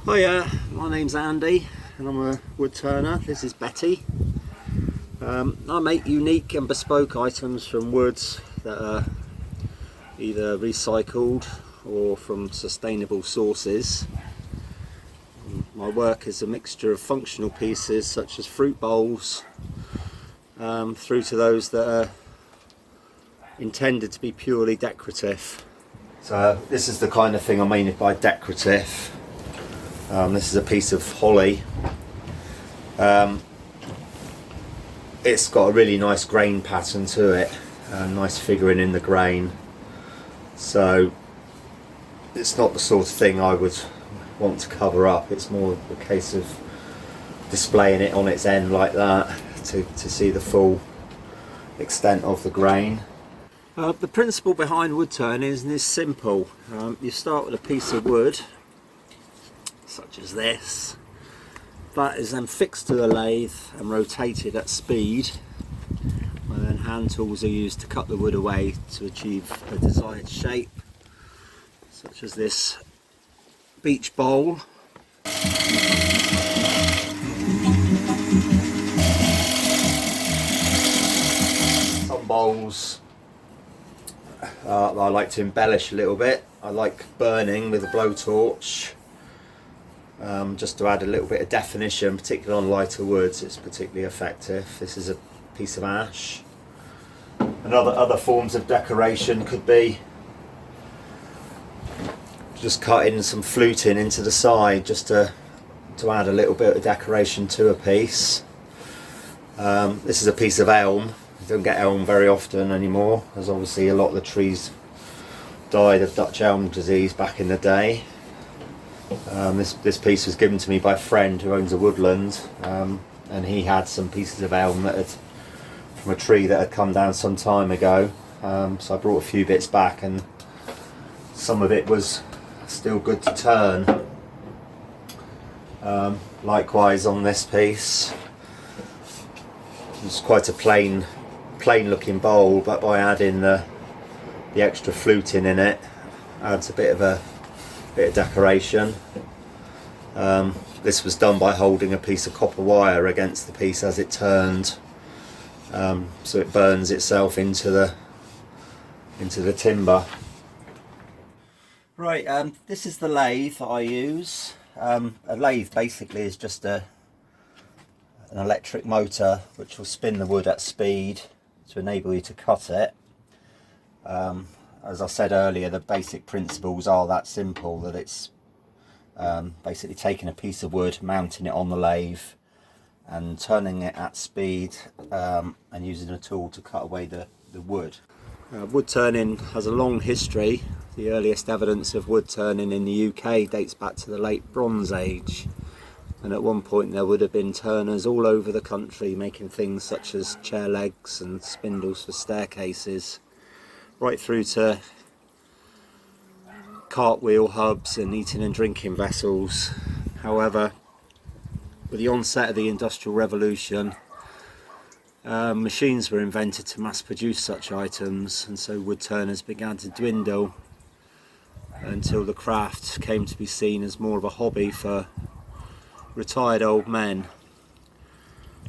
Hiya, my name's Andy and I'm a wood turner. This is Betty. I make unique and bespoke items from woods that are either recycled or from sustainable sources. My work is a mixture of functional pieces such as fruit bowls through to those that are intended to be purely decorative. So this is the kind of thing I mean by decorative. This is a piece of holly. It's got a really nice grain pattern to it, nice figuring in the grain. So it's not the sort of thing I would want to cover up. It's more a case of displaying it on its end like that to see the full extent of the grain. The principle behind wood turning is simple. You start with a piece of wood such as this. That is then fixed to the lathe and rotated at speed, and then hand tools are used to cut the wood away to achieve a desired shape, such as this beach bowl. Some bowls I like to embellish a little bit. I like burning with a blowtorch. Just to add a little bit of definition, particularly on lighter woods. It's particularly effective. This is a piece of ash. And other forms of decoration could be just cutting some fluting into the side just to add a little bit of decoration to a piece. This is a piece of elm. You don't get elm very often anymore, as obviously a lot of the trees died of Dutch elm disease back in the day. This piece was given to me by a friend who owns a woodland, and he had some pieces of elm from a tree that had come down some time ago. So I brought a few bits back, and some of it was still good to turn. Likewise on this piece, it's quite a plain looking bowl, but by adding the extra fluting in it, adds a bit of decoration. This was done by holding a piece of copper wire against the piece as it turned, so it burns itself into the timber. Right, this is the lathe I use. A lathe basically is just an electric motor which will spin the wood at speed to enable you to cut it. As I said earlier, the basic principles are that simple, that it's basically taking a piece of wood, mounting it on the lathe and turning it at speed, and using a tool to cut away the wood. Wood turning has a long history. The earliest evidence of wood turning in the UK dates back to the late Bronze Age, and at one point there would have been turners all over the country making things such as chair legs and spindles for staircases, right through to cartwheel hubs and eating and drinking vessels. However, with the onset of the Industrial Revolution, machines were invented to mass produce such items, and so wood turners began to dwindle until the craft came to be seen as more of a hobby for retired old men.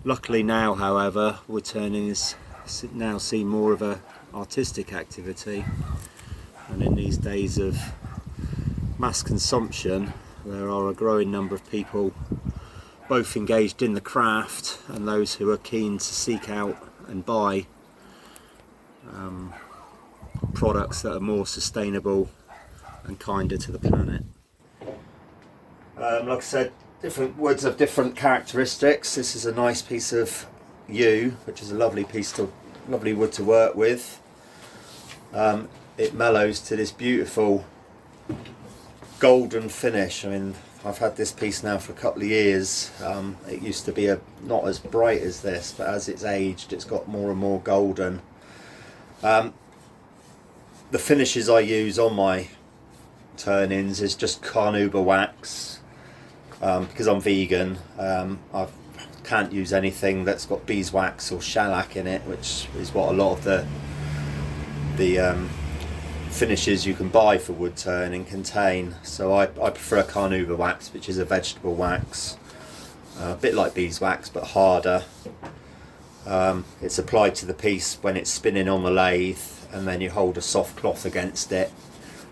Luckily now, however, wood turning is now seen more of a artistic activity, and in these days of mass consumption there are a growing number of people both engaged in the craft and those who are keen to seek out and buy products that are more sustainable and kinder to the planet. Like I said, different woods have different characteristics. This is a nice piece of yew, which is a lovely wood to work with. It mellows to this beautiful golden finish. I mean, I've had this piece now for a couple of years. It used to be not as bright as this, but as it's aged it's got more and more golden. The finishes I use on my turn-ins is just carnauba wax, because I'm vegan. I can't use anything that's got beeswax or shellac in it, which is what a lot of the finishes you can buy for wood turning contain. So I prefer carnauba wax, which is a vegetable wax, a bit like beeswax but harder. It's applied to the piece when it's spinning on the lathe, and then you hold a soft cloth against it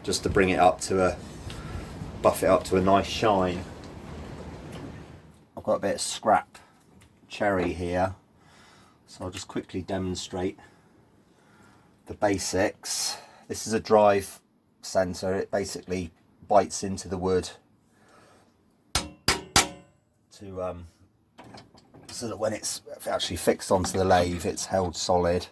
just to bring it up to buff it up to a nice shine. I've got a bit of scrap cherry here, so I'll just quickly demonstrate the basics. This is a drive sensor. It basically bites into the wood to so that when it's actually fixed onto the lathe, it's held solid.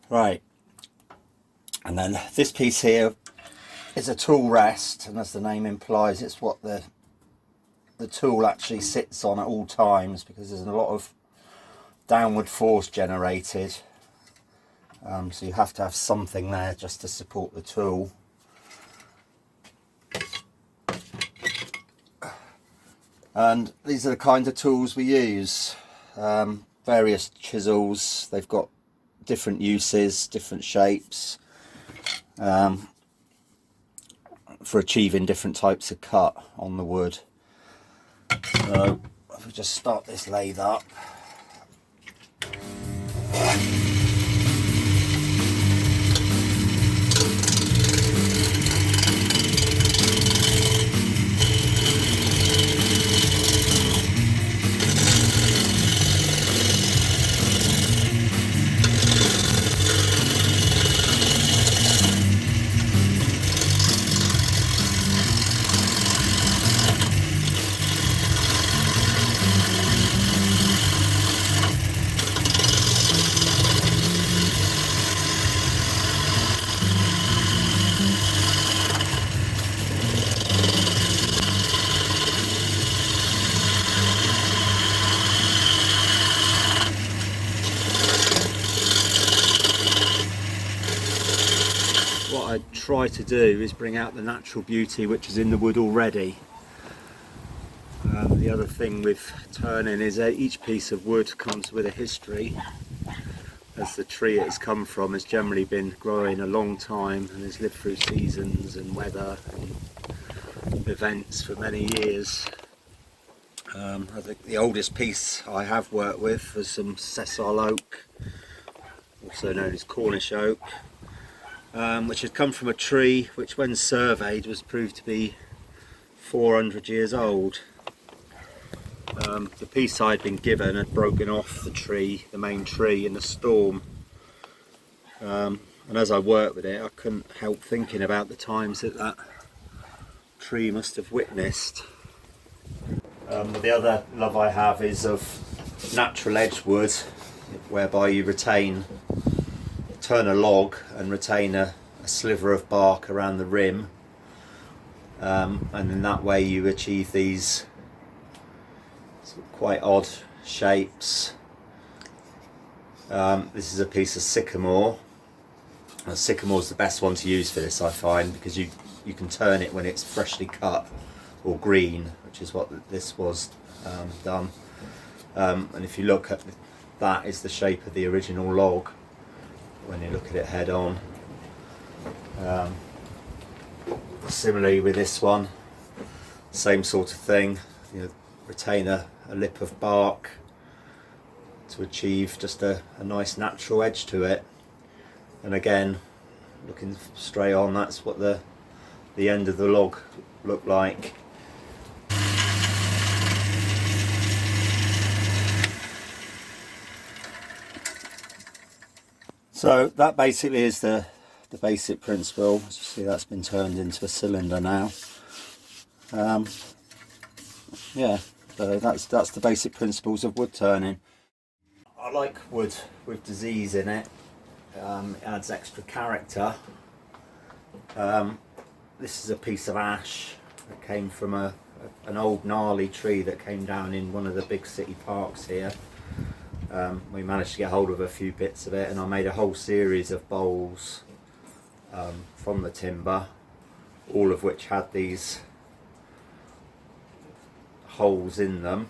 Right, and then this piece here is a tool rest, and as the name implies, it's what the tool actually sits on at all times, because there's a lot of downward force generated, so you have to have something there just to support the tool. And these are the kind of tools we use. Various chisels, they've got different uses, different shapes, for achieving different types of cut on the wood. So if we just start this lathe up. What I try to do is bring out the natural beauty which is in the wood already. The other thing with turning is that each piece of wood comes with a history, as the tree it has come from has generally been growing a long time and has lived through seasons and weather and events for many years. I think the oldest piece I have worked with was some sessile oak, also known as Cornish oak, which had come from a tree which, when surveyed, was proved to be 400 years old. The piece I'd been given had broken off the tree, the main tree, in a storm, and as I worked with it, I couldn't help thinking about the times that tree must have witnessed. The other love I have is of natural edge wood, whereby you turn a log and retain a sliver of bark around the rim, and in that way you achieve these sort of quite odd shapes. This is a piece of sycamore. Sycamore is the best one to use for this, I find, because you can turn it when it's freshly cut or green, which is what this was done. And if you look at that, is the shape of the original log when you look at it head on. Similarly with this one, same sort of thing. You retain a lip of bark to achieve just a nice natural edge to it. And again, looking straight on, that's what the end of the log looked like. So that basically is the basic principle. As you see, that's been turned into a cylinder now. Yeah, so that's the basic principles of wood turning. I like wood with disease in it. It adds extra character. this is a piece of ash that came from an old gnarly tree that came down in one of the big city parks here. We managed to get hold of a few bits of it, and I made a whole series of bowls from the timber, all of which had these holes in them,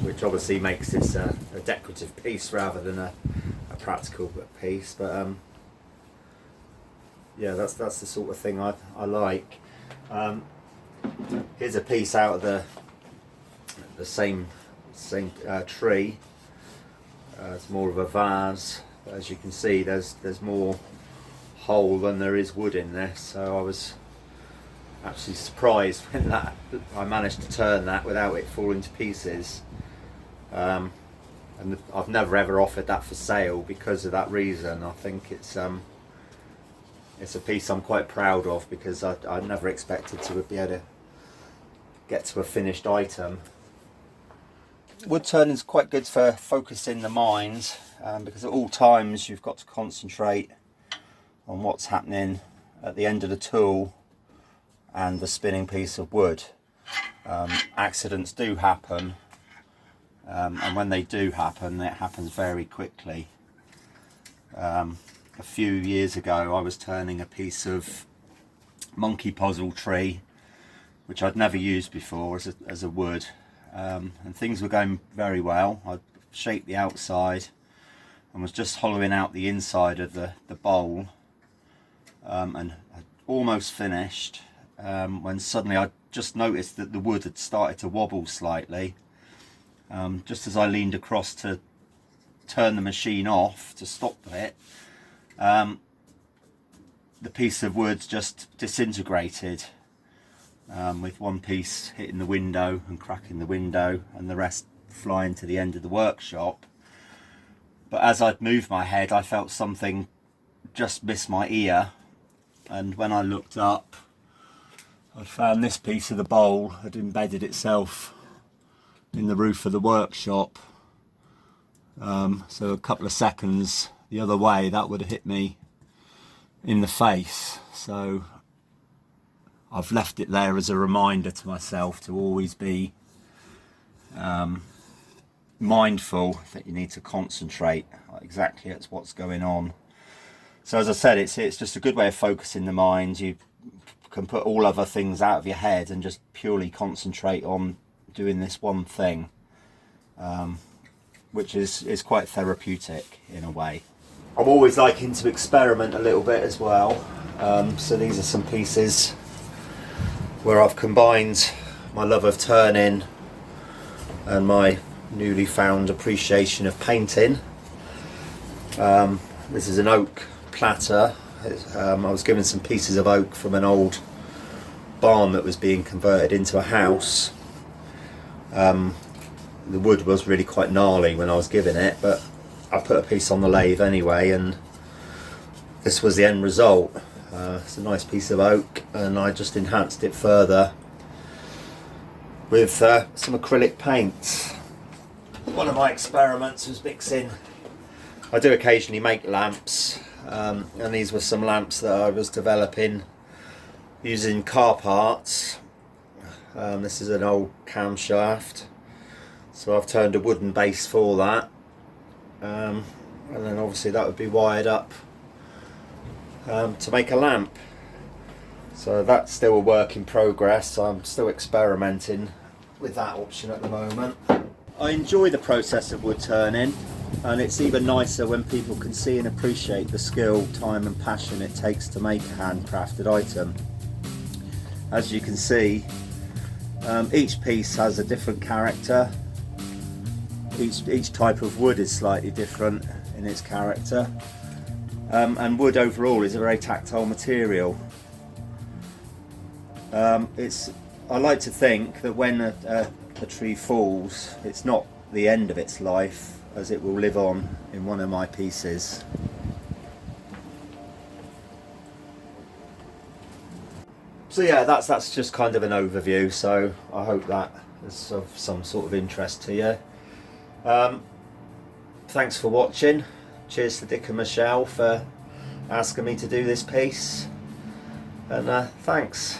which obviously makes this a decorative piece rather than a practical piece. But yeah, that's the sort of thing I like. Here's a piece out of the same tree. It's more of a vase. As you can see, there's more hole than there is wood in this. So I was actually surprised when I managed to turn that without it falling to pieces. And I've never ever offered that for sale because of that reason. I think it's a piece I'm quite proud of, because I never expected to be able to get to a finished item. Wood turning is quite good for focusing the mind, because at all times you've got to concentrate on what's happening at the end of the tool and the spinning piece of wood. Accidents do happen, and when they do happen, it happens very quickly. A few years ago I was turning a piece of monkey puzzle tree which I'd never used before as a wood, and things were going very well. I shaped the outside and was just hollowing out the inside of the bowl, and I'd almost finished, when suddenly I just noticed that the wood had started to wobble slightly. Just as I leaned across to turn the machine off to stop it, the piece of wood just disintegrated, with one piece hitting the window and cracking the window and the rest flying to the end of the workshop. But as I'd moved my head, I felt something just miss my ear, and when I looked up, I found this piece of the bowl had embedded itself in the roof of the workshop. So a couple of seconds the other way, that would have hit me in the face. So I've left it there as a reminder to myself to always be mindful that you need to concentrate exactly at what's going on. So as I said, it's just a good way of focusing the mind. You can put all other things out of your head and just purely concentrate on doing this one thing, which is quite therapeutic in a way. I'm always liking to experiment a little bit as well. So these are some pieces where I've combined my love of turning and my newly found appreciation of painting. This is an oak platter. I was given some pieces of oak from an old barn that was being converted into a house. The wood was really quite gnarly when I was given it, but I put a piece on the lathe anyway, and this was the end result. It's a nice piece of oak, and I just enhanced it further with some acrylic paints. One of my experiments was mixing, I do occasionally make lamps, and these were some lamps that I was developing using car parts. This is an old camshaft, so I've turned a wooden base for that, and then obviously that would be wired up to make a lamp. So that's still a work in progress. I'm still experimenting with that option at the moment. I enjoy the process of wood turning, and it's even nicer when people can see and appreciate the skill, time and passion it takes to make a handcrafted item. As you can see, each piece has a different character. Each type of wood is slightly different in its character, and wood overall is a very tactile material. I like to think that when a tree falls, it's not the end of its life, as it will live on in one of my pieces. So yeah, that's just kind of an overview, so I hope that is of some sort of interest to you. Thanks for watching. Cheers to Dick and Michelle for asking me to do this piece. And thanks.